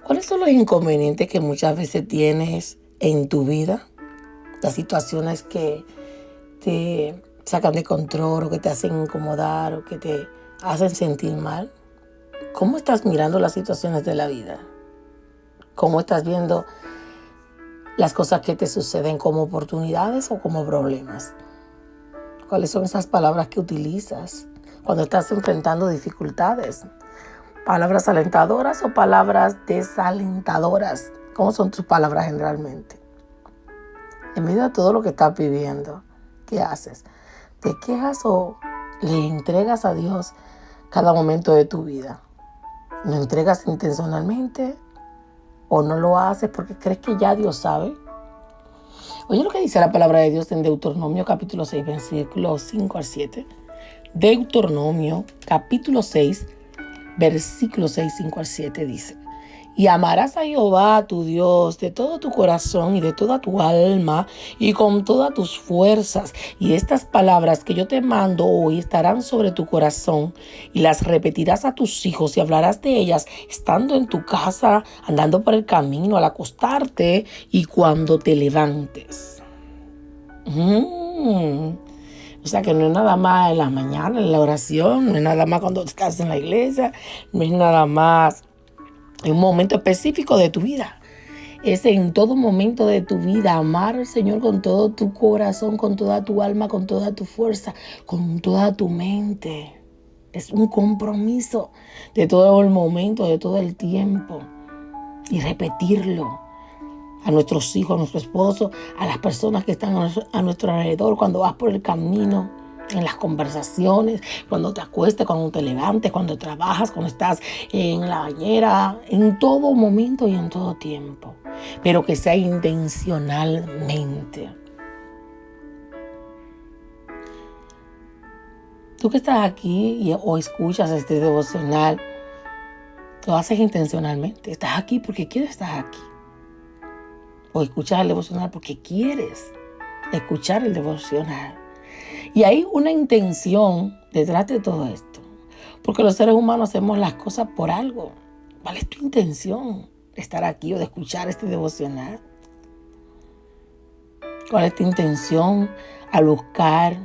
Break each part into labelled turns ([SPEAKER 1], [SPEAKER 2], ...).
[SPEAKER 1] ¿Cuáles son los inconvenientes que muchas veces tienes en tu vida? Las situaciones que te sacan de control o que te hacen incomodar o que te hacen sentir mal. ¿Cómo estás mirando las situaciones de la vida? ¿Cómo estás viendo las cosas que te suceden como oportunidades o como problemas? ¿Cuáles son esas palabras que utilizas cuando estás enfrentando dificultades? ¿Palabras alentadoras o palabras desalentadoras? ¿Cómo son tus palabras generalmente? En medio de todo lo que estás viviendo, ¿qué haces? ¿Te quejas o le entregas a Dios cada momento de tu vida? ¿Lo entregas intencionalmente o no lo haces porque crees que ya Dios sabe? Oye lo que dice la palabra de Dios en Deuteronomio capítulo 6, versículos 5 al 7. Deuteronomio capítulo 6, versículos 6, 5 al 7 dice: Y amarás a Jehová tu Dios de todo tu corazón y de toda tu alma y con todas tus fuerzas. Y estas palabras que yo te mando hoy estarán sobre tu corazón y las repetirás a tus hijos y hablarás de ellas estando en tu casa, andando por el camino, al acostarte y cuando te levantes. O sea que no es nada más en la mañana, en la oración, no es nada más cuando estás en la iglesia, no es nada más en un momento específico de tu vida. Es en todo momento de tu vida amar al Señor con todo tu corazón, con toda tu alma, con toda tu fuerza, con toda tu mente. Es un compromiso de todo el momento, de todo el tiempo. Y repetirlo a nuestros hijos, a nuestro esposo, a las personas que están a nuestro alrededor, cuando vas por el camino, en las conversaciones, cuando te acuestes, cuando te levantes, cuando trabajas, cuando estás en la bañera, en todo momento y en todo tiempo. Pero que sea intencionalmente. Tú que estás aquí o escuchas este devocional, lo haces intencionalmente. Estás aquí porque quieres estar aquí. O escuchas el devocional porque quieres escuchar el devocional. Y hay una intención detrás de todo esto. Porque los seres humanos hacemos las cosas por algo. ¿Cuál es tu intención de estar aquí o de escuchar este devocional? ¿Cuál es tu intención al buscar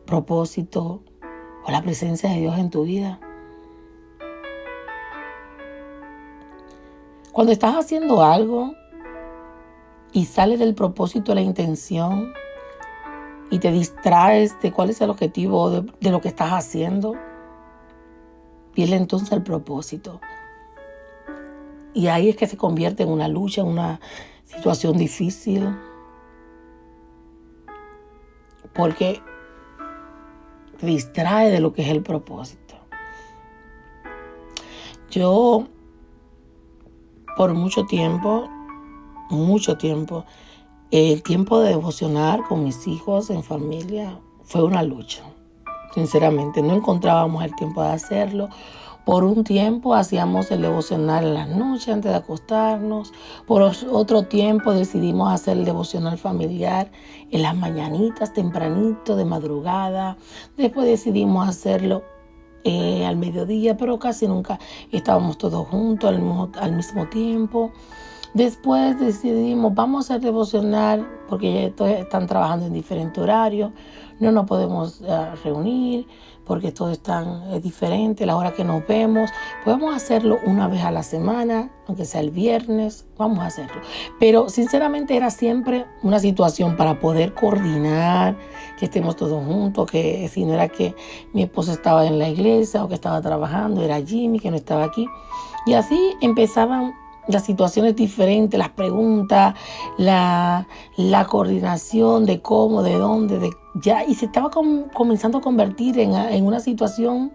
[SPEAKER 1] propósito o la presencia de Dios en tu vida? Cuando estás haciendo algo y sale del propósito la intención y te distraes de cuál es el objetivo de lo que estás haciendo, pierde entonces el propósito. Y ahí es que se convierte en una lucha, en una situación difícil. Porque te distrae de lo que es el propósito. Yo, por mucho tiempo, el tiempo de devocionar con mis hijos en familia fue una lucha. Sinceramente, no encontrábamos el tiempo de hacerlo. Por un tiempo hacíamos el devocional en las noches antes de acostarnos. Por otro tiempo decidimos hacer el devocional familiar en las mañanitas, tempranito, de madrugada. Después decidimos hacerlo al mediodía, pero casi nunca estábamos todos juntos al mismo tiempo. Después decidimos, vamos a hacer devocional, porque ya todos están trabajando en diferente horario, no nos podemos reunir, porque todos están diferentes, la hora que nos vemos. Podemos hacerlo una vez a la semana, aunque sea el viernes, vamos a hacerlo. Pero sinceramente era siempre una situación para poder coordinar, que estemos todos juntos, que si no era que mi esposo estaba en la iglesia o que estaba trabajando, era Jimmy que no estaba aquí. Y así empezaban las situaciones diferentes, las preguntas, la coordinación de cómo, de dónde, y se estaba comenzando a convertir en una situación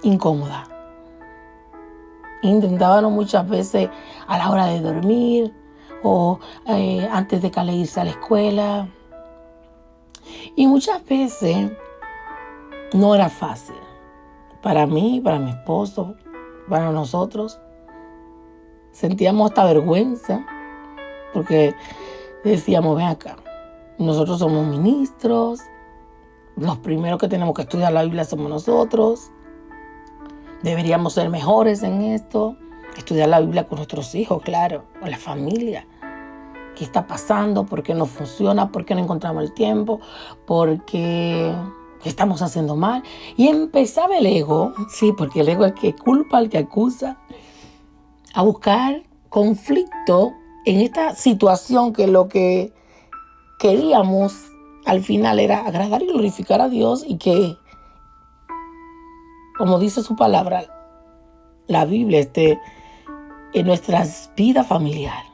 [SPEAKER 1] incómoda. Intentábamos muchas veces a la hora de dormir o antes de Cale irse a la escuela. Y muchas veces no era fácil. Para mí, para mi esposo, para nosotros. Sentíamos hasta vergüenza porque decíamos, ven acá, nosotros somos ministros, los primeros que tenemos que estudiar la Biblia somos nosotros, deberíamos ser mejores en esto, Estudiar la Biblia con nuestros hijos, claro, con la familia. ¿Qué está pasando? ¿Por qué no funciona? ¿Por qué no encontramos el tiempo? ¿Por qué estamos haciendo mal? Y empezaba el ego, sí, porque el ego es el que culpa, el que acusa, a buscar conflicto en esta situación que lo que queríamos al final era agradar y glorificar a Dios y que, como dice su palabra, la Biblia esté en nuestras vidas familiares.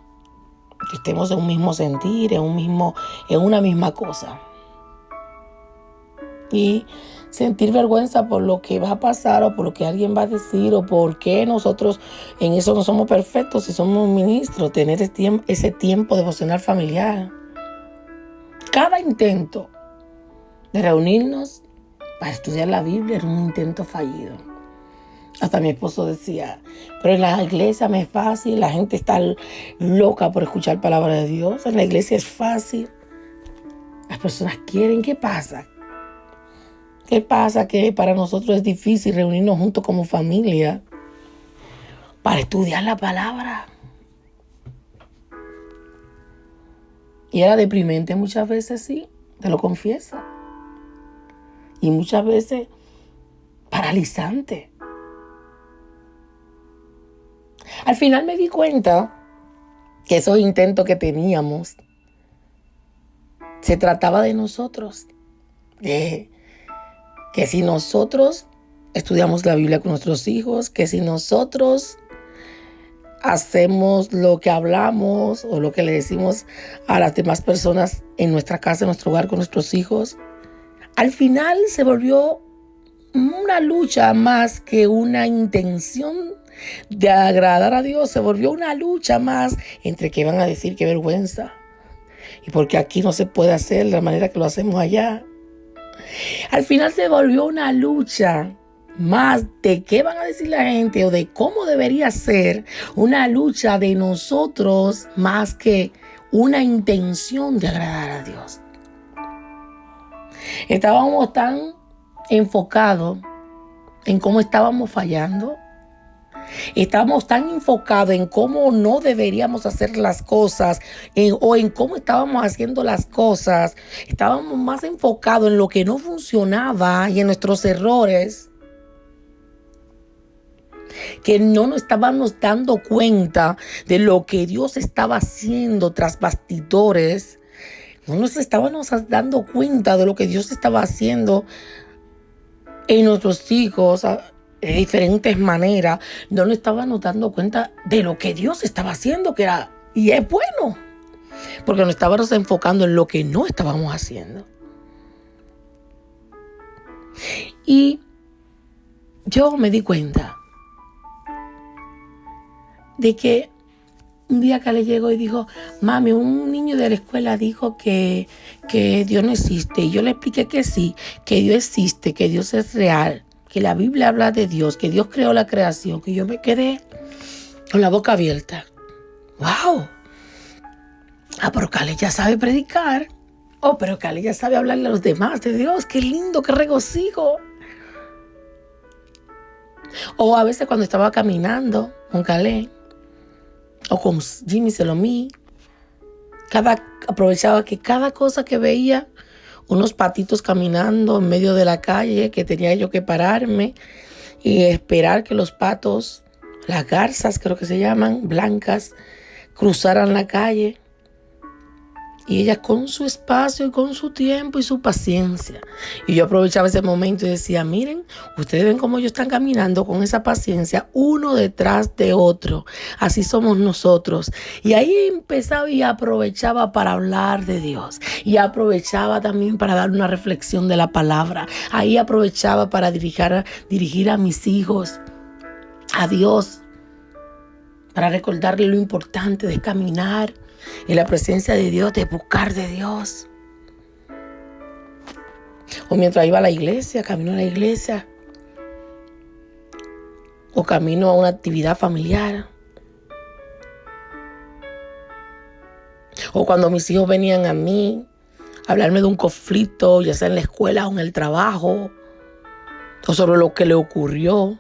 [SPEAKER 1] Que estemos en un mismo sentir, en una misma cosa. Y sentir vergüenza por lo que va a pasar o por lo que alguien va a decir o por qué nosotros en eso no somos perfectos si somos ministros, tener ese tiempo devocional familiar. Cada intento de reunirnos para estudiar la Biblia era un intento fallido. Hasta mi esposo decía, pero en la iglesia me es fácil, la gente está loca por escuchar palabra de Dios, en la iglesia es fácil, las personas quieren, ¿qué pasa? ¿Qué pasa? Que para nosotros es difícil reunirnos juntos como familia para estudiar la palabra. Y era deprimente muchas veces, sí, te lo confieso. Y muchas veces paralizante. Al final me di cuenta que esos intentos que teníamos se trataba de nosotros. Que si nosotros estudiamos la Biblia con nuestros hijos, que si nosotros hacemos lo que hablamos o lo que le decimos a las demás personas en nuestra casa, en nuestro hogar con nuestros hijos, al final se volvió una lucha más que una intención de agradar a Dios. Se volvió una lucha más entre que van a decir qué vergüenza y porque aquí no se puede hacer de la manera que lo hacemos allá. Al final se volvió una lucha más de qué van a decir la gente o de cómo debería ser, una lucha de nosotros más que una intención de agradar a Dios. Estábamos tan enfocados en cómo estábamos fallando. Estábamos tan enfocados en cómo no deberíamos hacer las cosas o en cómo estábamos haciendo las cosas. Estábamos más enfocados en lo que no funcionaba y en nuestros errores, que no nos estábamos dando cuenta de lo que Dios estaba haciendo tras bastidores. No nos estábamos dando cuenta de lo que Dios estaba haciendo en nuestros hijos de diferentes maneras. No nos estábamos dando cuenta de lo que Dios estaba haciendo, que era y es bueno, porque nos estábamos enfocando en lo que no estábamos haciendo. Y yo me di cuenta de que un día que le llegó y dijo, mami, un niño de la escuela dijo que Dios no existe. Y yo le expliqué que sí, que Dios existe, que Dios es real, que la Biblia habla de Dios, que Dios creó la creación, que yo me quedé con la boca abierta. ¡Wow! Pero Cale ya sabe predicar. Pero Cale ya sabe hablarle a los demás de Dios. ¡Qué lindo, qué regocijo! O a veces cuando estaba caminando con Cale o con Jimmy Selomí, aprovechaba que cada cosa que veía, unos patitos caminando en medio de la calle, que tenía yo que pararme y esperar que los patos, las garzas creo que se llaman, blancas, cruzaran la calle. Y ella con su espacio y con su tiempo y su paciencia. Y yo aprovechaba ese momento y decía, miren, ustedes ven cómo ellos están caminando con esa paciencia, uno detrás de otro. Así somos nosotros. Y ahí empezaba y aprovechaba para hablar de Dios. Y aprovechaba también para dar una reflexión de la palabra. Ahí aprovechaba para dirigir a mis hijos a Dios. Para recordarle lo importante de caminar en la presencia de Dios, de buscar de Dios. O mientras iba a la iglesia, camino a la iglesia. O camino a una actividad familiar. O cuando mis hijos venían a mí a hablarme de un conflicto, ya sea en la escuela o en el trabajo. O sobre lo que le ocurrió.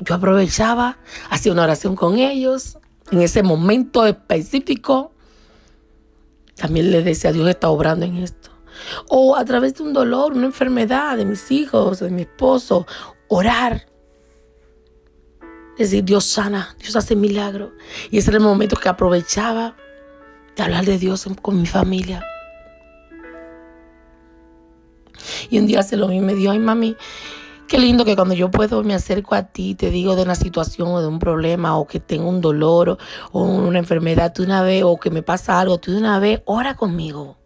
[SPEAKER 1] Yo aprovechaba, hacía una oración con ellos. En ese momento específico, también les decía, Dios está obrando en esto. O a través de un dolor, una enfermedad de mis hijos, de mi esposo, orar. Decir, Dios sana, Dios hace milagros. Y ese era el momento que aprovechaba de hablar de Dios con mi familia. Y un día se lo vi y me dijo, ay mami, qué lindo que cuando yo puedo me acerco a ti, te digo de una situación o de un problema o que tengo un dolor o una enfermedad, tú una vez, o que me pasa algo, tú de una vez, ora conmigo.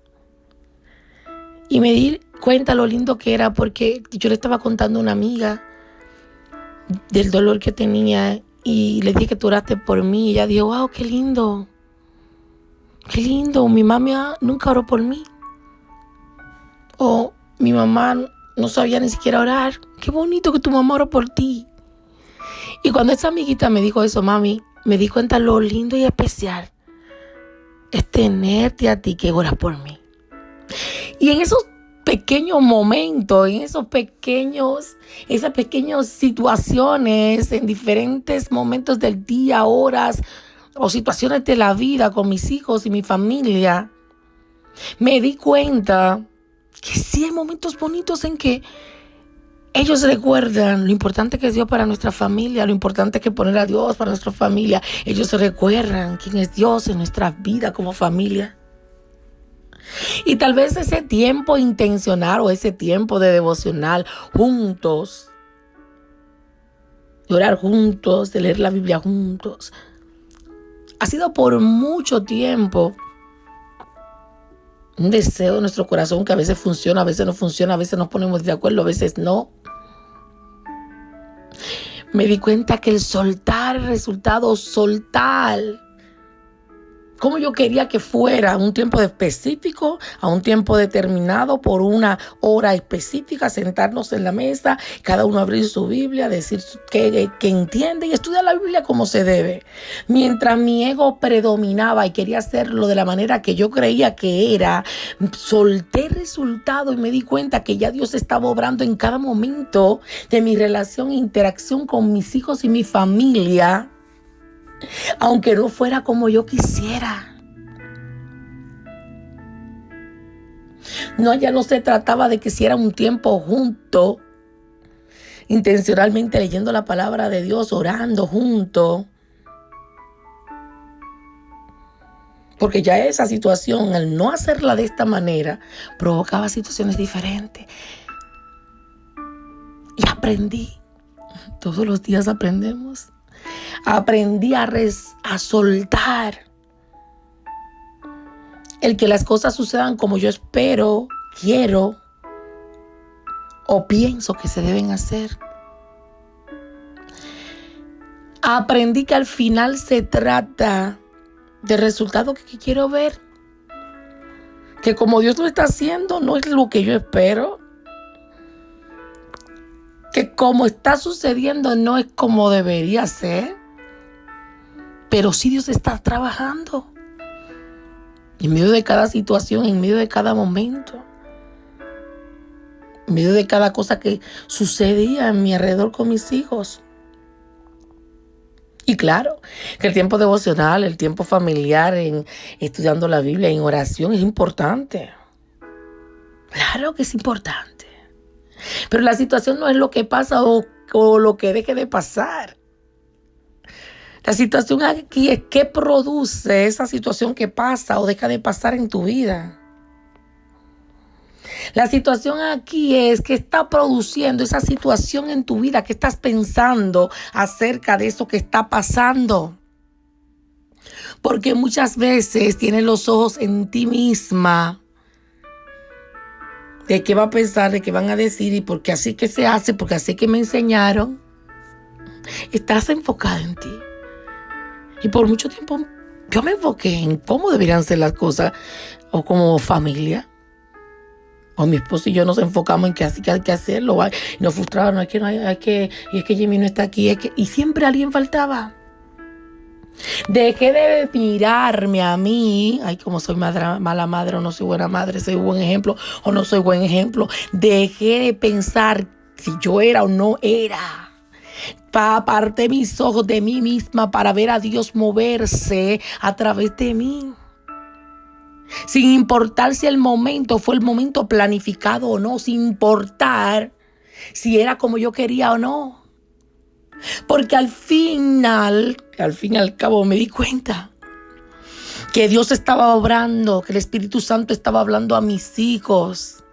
[SPEAKER 1] Y me di cuenta lo lindo que era porque yo le estaba contando a una amiga del dolor que tenía y le dije que tú oraste por mí y ella dijo, wow, qué lindo, mi mamá nunca oró por mí. O mi mamá no sabía ni siquiera orar. Qué bonito que tu mamá oró por ti. Y cuando esa amiguita me dijo eso, mami, me di cuenta lo lindo y especial es tenerte a ti que oras por mí. Y en esos pequeños momentos, en esas pequeñas situaciones, en diferentes momentos del día, horas o situaciones de la vida con mis hijos y mi familia, me di cuenta que sí hay momentos bonitos en que ellos recuerdan lo importante que es Dios para nuestra familia, lo importante que es poner a Dios para nuestra familia. Ellos se recuerdan quién es Dios en nuestra vida como familia. Y tal vez ese tiempo intencional o ese tiempo de devocional juntos, de orar juntos, de leer la Biblia juntos, ha sido por mucho tiempo un deseo de nuestro corazón que a veces funciona, a veces no funciona, a veces nos ponemos de acuerdo, a veces no. Me di cuenta que el soltar, el resultado, soltar, como yo quería que fuera un tiempo específico, a un tiempo determinado, por una hora específica, sentarnos en la mesa, cada uno abrir su Biblia, decir que entiende y estudiar la Biblia como se debe. Mientras mi ego predominaba y quería hacerlo de la manera que yo creía que era, solté el resultado y me di cuenta que ya Dios estaba obrando en cada momento de mi relación e interacción con mis hijos y mi familia. Aunque no fuera como yo quisiera. No, ya no se trataba de que si era un tiempo junto, intencionalmente leyendo la palabra de Dios, orando junto. Porque ya esa situación, al no hacerla de esta manera, provocaba situaciones diferentes. Y aprendí. Todos los días aprendemos. Aprendí a soltar. El que las cosas sucedan como yo espero, quiero o pienso que se deben hacer. Aprendí que al final se trata del resultado que quiero ver. Que como Dios lo está haciendo, no es lo que yo espero. Que como está sucediendo, no es como debería ser. Pero sí Dios está trabajando. En medio de cada situación, en medio de cada momento. En medio de cada cosa que sucedía a mi alrededor con mis hijos. Y claro, que el tiempo devocional, el tiempo familiar, en estudiando la Biblia, en oración, es importante. Claro que es importante. Pero la situación no es lo que pasa o lo que deje de pasar. La situación aquí es qué produce esa situación que pasa o deja de pasar en tu vida. La situación aquí es qué está produciendo esa situación en tu vida, qué estás pensando acerca de eso que está pasando. Porque muchas veces tienes los ojos en ti misma. De qué va a pensar, de qué van a decir y porque así que se hace, porque así que me enseñaron. Estás enfocada en ti. Y por mucho tiempo yo me enfoqué en cómo deberían ser las cosas, o como familia. O mi esposo y yo nos enfocamos en que así que hay que hacerlo. Y nos frustraban, no, es que no hay que, y es que Jimmy no está aquí, y siempre alguien faltaba. Dejé de mirarme a mí, ay, como soy mala madre, o no soy buena madre, soy buen ejemplo, o no soy buen ejemplo. Dejé de pensar si yo era o no era. Aparté mis ojos de mí misma para ver a Dios moverse a través de mí. Sin importar si el momento fue el momento planificado o no, sin importar si era como yo quería o no. Porque al fin y al cabo me di cuenta que Dios estaba obrando, que el Espíritu Santo estaba hablando a mis hijos.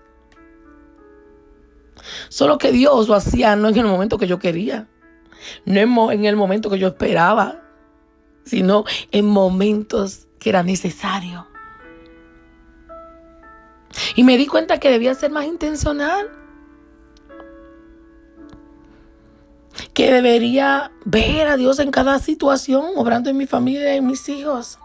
[SPEAKER 1] Solo que Dios lo hacía no en el momento que yo quería, no en el momento que yo esperaba, sino en momentos que era necesario. Y me di cuenta que debía ser más intencional, que debería ver a Dios en cada situación, obrando en mi familia y en mis hijos.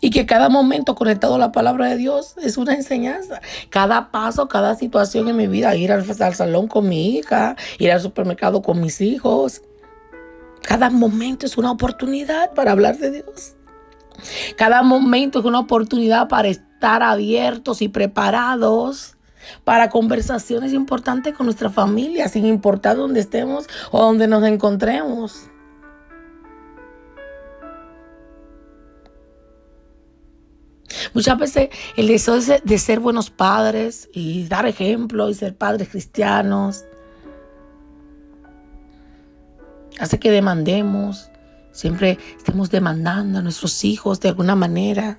[SPEAKER 1] Y que cada momento conectado a la palabra de Dios es una enseñanza. Cada paso, cada situación en mi vida, ir al salón con mi hija, ir al supermercado con mis hijos. Cada momento es una oportunidad para hablar de Dios. Cada momento es una oportunidad para estar abiertos y preparados para conversaciones importantes con nuestra familia, sin importar dónde estemos o dónde nos encontremos. Muchas veces el deseo de ser buenos padres y dar ejemplo y ser padres cristianos hace que demandemos, siempre estemos demandando a nuestros hijos de alguna manera.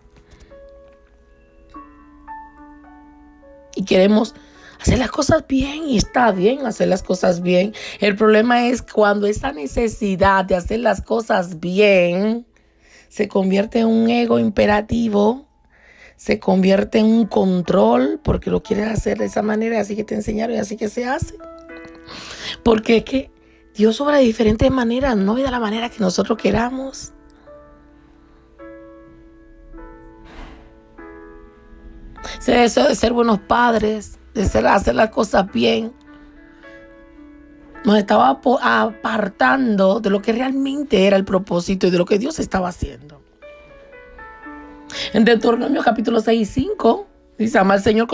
[SPEAKER 1] Y queremos hacer las cosas bien, y está bien hacer las cosas bien. El problema es cuando esa necesidad de hacer las cosas bien se convierte en un ego imperativo, se convierte en un control porque lo quieres hacer de esa manera, así que te enseñaron y así que se hace. Porque es que Dios obra de diferentes maneras, no de la manera que nosotros queramos. Ese deseo de ser buenos padres, de hacer las cosas bien, nos estaba apartando de lo que realmente era el propósito y de lo que Dios estaba haciendo. En Deuteronomio capítulo 6 y 5 dice: ama al Señor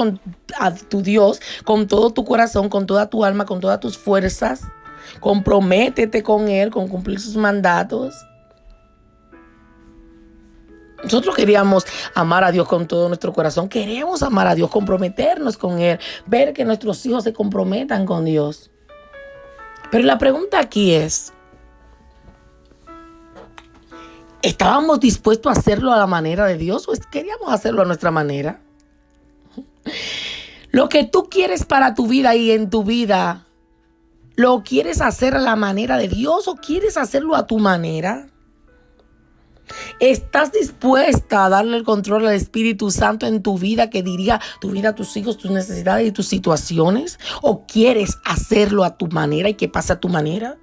[SPEAKER 1] a tu Dios con todo tu corazón, con toda tu alma, con todas tus fuerzas. Comprométete con Él, con cumplir sus mandatos. Nosotros queríamos amar a Dios con todo nuestro corazón. Queremos amar a Dios, comprometernos con Él, ver que nuestros hijos se comprometan con Dios. Pero la pregunta aquí es: ¿estábamos dispuestos a hacerlo a la manera de Dios o queríamos hacerlo a nuestra manera? Lo que tú quieres para tu vida y en tu vida, ¿lo quieres hacer a la manera de Dios o quieres hacerlo a tu manera? ¿Estás dispuesta a darle el control al Espíritu Santo en tu vida, que dirija tu vida, tus hijos, tus necesidades y tus situaciones? ¿O quieres hacerlo a tu manera y que pase a tu manera?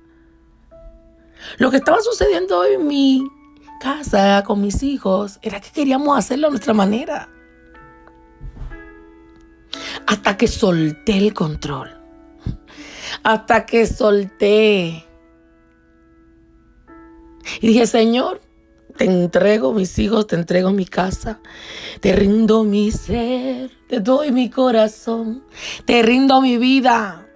[SPEAKER 1] Lo que estaba sucediendo en mi casa con mis hijos era que queríamos hacerlo a nuestra manera. Hasta que solté el control. Hasta que solté. Y dije: Señor, te entrego mis hijos, te entrego mi casa, te rindo mi ser, te doy mi corazón, te rindo mi vida.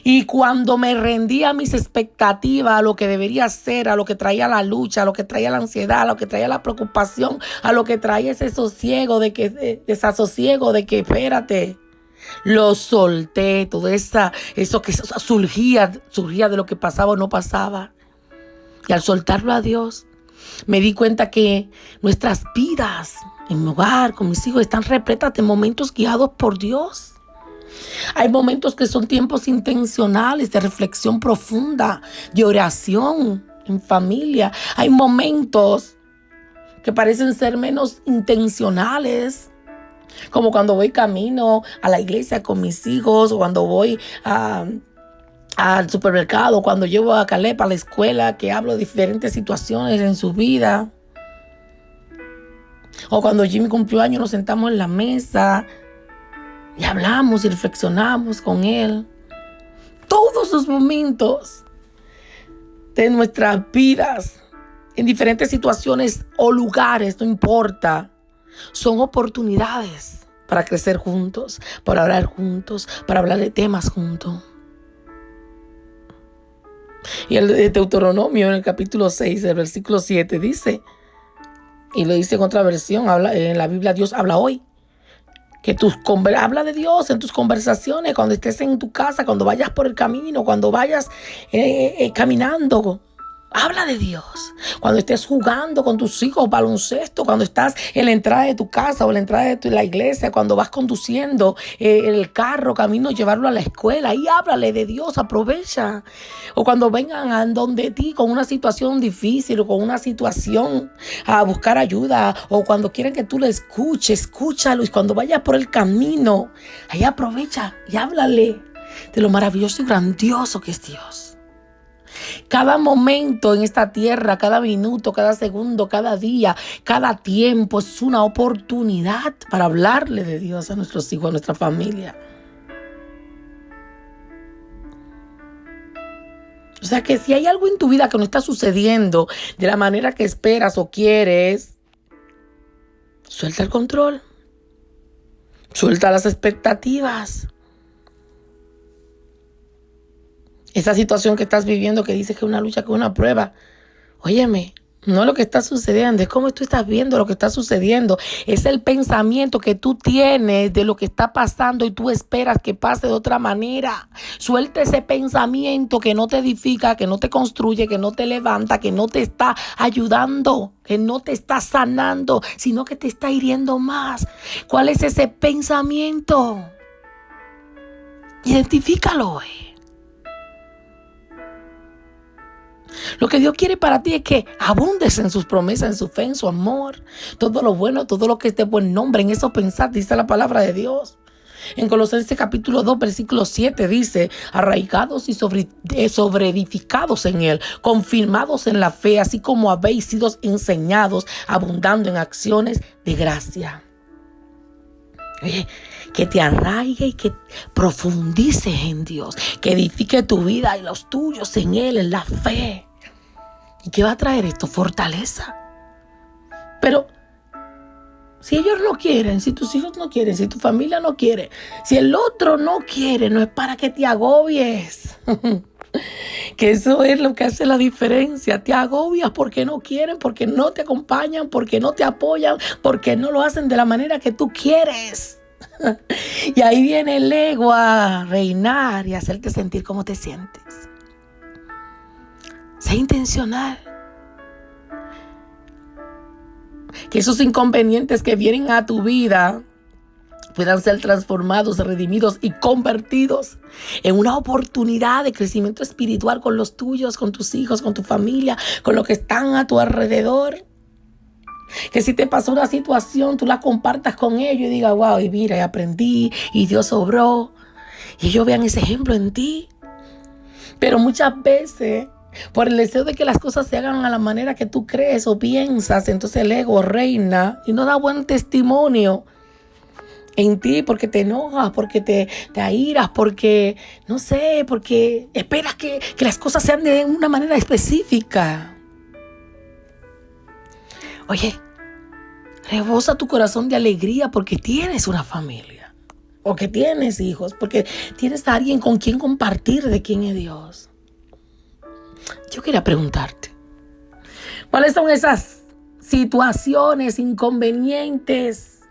[SPEAKER 1] Y cuando me rendí a mis expectativas, a lo que debería ser, a lo que traía la lucha, a lo que traía la ansiedad, a lo que traía la preocupación, a lo que traía ese desasosiego de que espérate, lo solté, todo eso que surgía de lo que pasaba o no pasaba. Y al soltarlo a Dios, me di cuenta que nuestras vidas en mi hogar, con mis hijos, están repletas de momentos guiados por Dios. Hay momentos que son tiempos intencionales de reflexión profunda, de oración en familia. Hay momentos que parecen ser menos intencionales, como cuando voy camino a la iglesia con mis hijos, o cuando voy al supermercado, cuando llevo a Caleb a la escuela, que hablo de diferentes situaciones en su vida. O cuando Jimmy cumplió años, nos sentamos en la mesa y hablamos y reflexionamos con él. Todos los momentos de nuestras vidas, en diferentes situaciones o lugares, no importa, son oportunidades para crecer juntos, para orar juntos, para hablar de temas juntos. Y el de Deuteronomio en el capítulo 6, el versículo 7 dice, y lo dice en otra versión, en la Biblia Dios habla hoy, que habla de Dios en tus conversaciones, cuando estés en tu casa, cuando vayas por el camino, cuando vayas caminando. Habla de Dios. Cuando estés jugando con tus hijos baloncesto, cuando estás en la entrada de tu casa o en la entrada de la iglesia, cuando vas conduciendo el carro, camino, llevarlo a la escuela, ahí háblale de Dios, aprovecha. O cuando vengan a donde ti con una situación difícil o con una situación a buscar ayuda, o cuando quieren que tú le escuches, escúchalo. Y cuando vayas por el camino, ahí aprovecha y háblale de lo maravilloso y grandioso que es Dios. Cada momento en esta tierra, cada minuto, cada segundo, cada día, cada tiempo es una oportunidad para hablarle de Dios a nuestros hijos, a nuestra familia. O sea que si hay algo en tu vida que no está sucediendo de la manera que esperas o quieres, suelta el control. Suelta las expectativas. Esa situación que estás viviendo que dices que es una lucha, que es una prueba. Óyeme, no es lo que está sucediendo, es cómo tú estás viendo lo que está sucediendo. Es el pensamiento que tú tienes de lo que está pasando y tú esperas que pase de otra manera. Suelta ese pensamiento que no te edifica, que no te construye, que no te levanta, que no te está ayudando, que no te está sanando, sino que te está hiriendo más. ¿Cuál es ese pensamiento? Identifícalo, Lo que Dios quiere para ti es que abundes en sus promesas, en su fe, en su amor. Todo lo bueno, todo lo que es de buen nombre, en eso pensar, dice la palabra de Dios. En Colosenses capítulo 2, versículo 7 dice, arraigados y sobreedificados en Él, confirmados en la fe, así como habéis sido enseñados, abundando en acciones de gracia. Oye, que te arraigue y que profundices en Dios, que edifique tu vida y los tuyos en Él, en la fe. ¿Y qué va a traer esto? Fortaleza. Pero si ellos no quieren, si tus hijos no quieren, si tu familia no quiere, si el otro no quiere, no es para que te agobies. Que eso es lo que hace la diferencia. Te agobias porque no quieren, porque no te acompañan, porque no te apoyan, porque no lo hacen de la manera que tú quieres. Y ahí viene el ego a reinar y a hacerte sentir cómo te sientes. Sé intencional. Que esos inconvenientes que vienen a tu vida puedan ser transformados, redimidos y convertidos en una oportunidad de crecimiento espiritual con los tuyos, con tus hijos, con tu familia, con los que están a tu alrededor. Que si te pasó una situación, tú la compartas con ellos y digas, wow, y mira, y aprendí, y Dios obró. Y ellos vean ese ejemplo en ti. Pero muchas veces, por el deseo de que las cosas se hagan a la manera que tú crees o piensas, entonces el ego reina y no da buen testimonio en ti, porque te enojas, porque te airas, porque, no sé, porque esperas que las cosas sean de una manera específica. Oye, rebosa tu corazón de alegría porque tienes una familia, o que tienes hijos, porque tienes a alguien con quien compartir de quién es Dios. Yo quería preguntarte, ¿cuáles son esas situaciones, inconvenientes,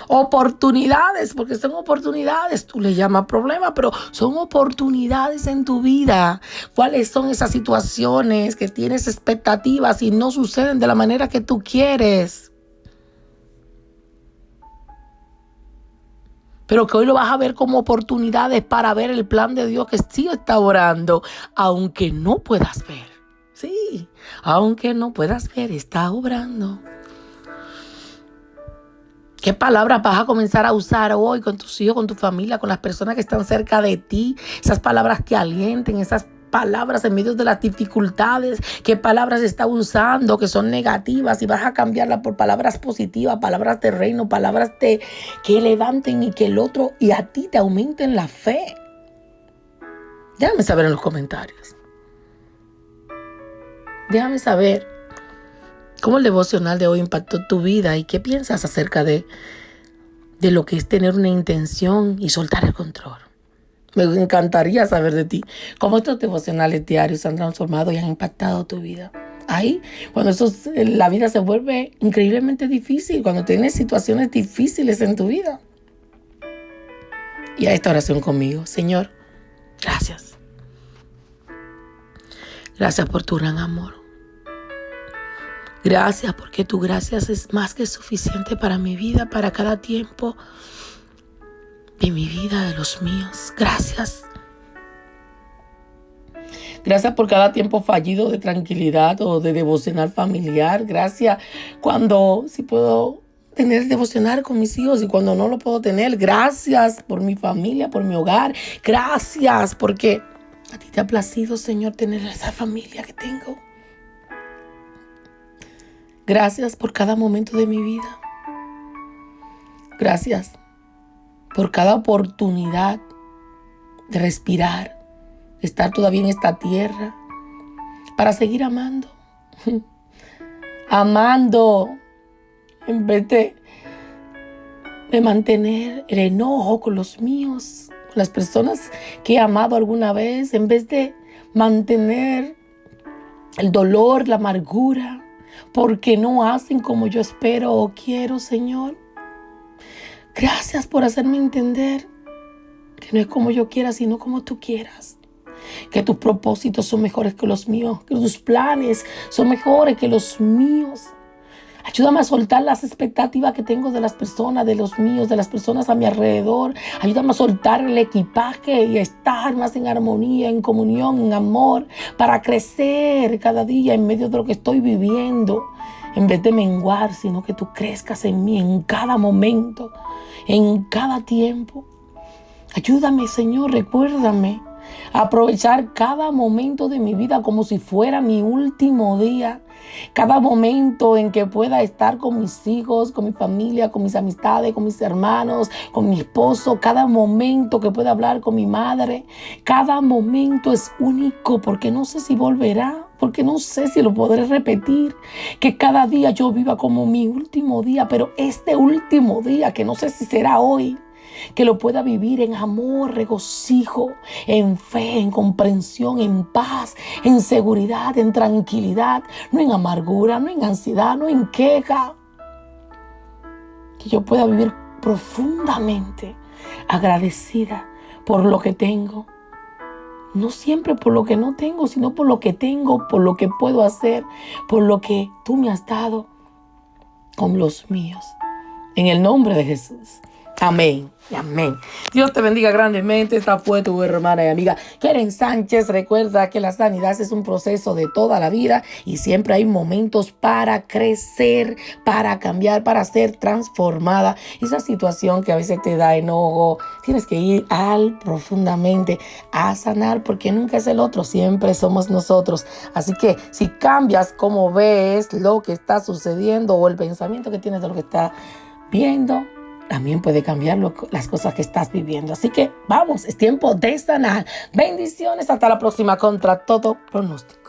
[SPEAKER 1] oportunidades? Porque son oportunidades, tú le llamas problema, pero son oportunidades en tu vida. ¿Cuáles son esas situaciones que tienes expectativas y no suceden de la manera que tú quieres? Pero que hoy lo vas a ver como oportunidades para ver el plan de Dios que sí está orando, aunque no puedas ver. Sí, aunque no puedas ver, está obrando. ¿Qué palabras vas a comenzar a usar hoy con tus hijos, con tu familia, con las personas que están cerca de ti? Esas palabras que alienten, esas palabras en medio de las dificultades. ¿Qué palabras estás usando que son negativas y vas a cambiarlas por palabras positivas, palabras de reino, palabras que levanten y que el otro y a ti te aumenten la fe? Déjame saber en los comentarios. Déjame saber cómo el devocional de hoy impactó tu vida y qué piensas acerca de de lo que es tener una intención y soltar el control. Me encantaría saber de ti, cómo estos devocionales diarios han transformado y han impactado tu vida. Ahí, cuando la vida se vuelve increíblemente difícil, cuando tienes situaciones difíciles en tu vida. Y a esta oración conmigo. Señor, gracias. Gracias por tu gran amor. Gracias porque tu gracia es más que suficiente para mi vida, para cada tiempo de mi vida, de los míos. Gracias. Gracias por cada tiempo fallido de tranquilidad o de devocional familiar. Gracias si puedo tener devocional con mis hijos y cuando no lo puedo tener. Gracias por mi familia, por mi hogar. Gracias porque a ti te ha placido, Señor, tener esa familia que tengo. Gracias por cada momento de mi vida. Gracias por cada oportunidad de respirar, de estar todavía en esta tierra, para seguir amando. Amando en vez de mantener el enojo con los míos, con las personas que he amado alguna vez, en vez de mantener el dolor, la amargura, porque no hacen como yo espero o quiero, Señor. Gracias por hacerme entender que no es como yo quiera, sino como tú quieras. Que tus propósitos son mejores que los míos, que tus planes son mejores que los míos. Ayúdame a soltar las expectativas que tengo de las personas, de los míos, de las personas a mi alrededor. Ayúdame a soltar el equipaje y a estar más en armonía, en comunión, en amor, para crecer cada día en medio de lo que estoy viviendo. En vez de menguar, sino que tú crezcas en mí en cada momento, en cada tiempo. Ayúdame, Señor, recuérdame a aprovechar cada momento de mi vida como si fuera mi último día. Cada momento en que pueda estar con mis hijos, con mi familia, con mis amistades, con mis hermanos, con mi esposo. Cada momento que pueda hablar con mi madre. Cada momento es único porque no sé si volverá, porque no sé si lo podré repetir. Que cada día yo viva como mi último día, pero este último día, que no sé si será hoy, que lo pueda vivir en amor, regocijo, en fe, en comprensión, en paz, en seguridad, en tranquilidad, no en amargura, no en ansiedad, no en queja. Que yo pueda vivir profundamente agradecida por lo que tengo. No siempre por lo que no tengo, sino por lo que tengo, por lo que puedo hacer, por lo que tú me has dado con los míos. En el nombre de Jesús. Amén y amén. Dios te bendiga grandemente. Esta fue tu hermana y amiga Keren Sánchez. Recuerda que la sanidad es un proceso de toda la vida y siempre hay momentos para crecer, para cambiar, para ser transformada. Esa situación que a veces te da enojo, tienes que ir profundamente a sanar, porque nunca es el otro, siempre somos nosotros. Así que si cambias cómo ves lo que está sucediendo o el pensamiento que tienes de lo que está viendo, también puede cambiar las cosas que estás viviendo. Así que vamos, es tiempo de sanar. Bendiciones, hasta la próxima contra todo pronóstico.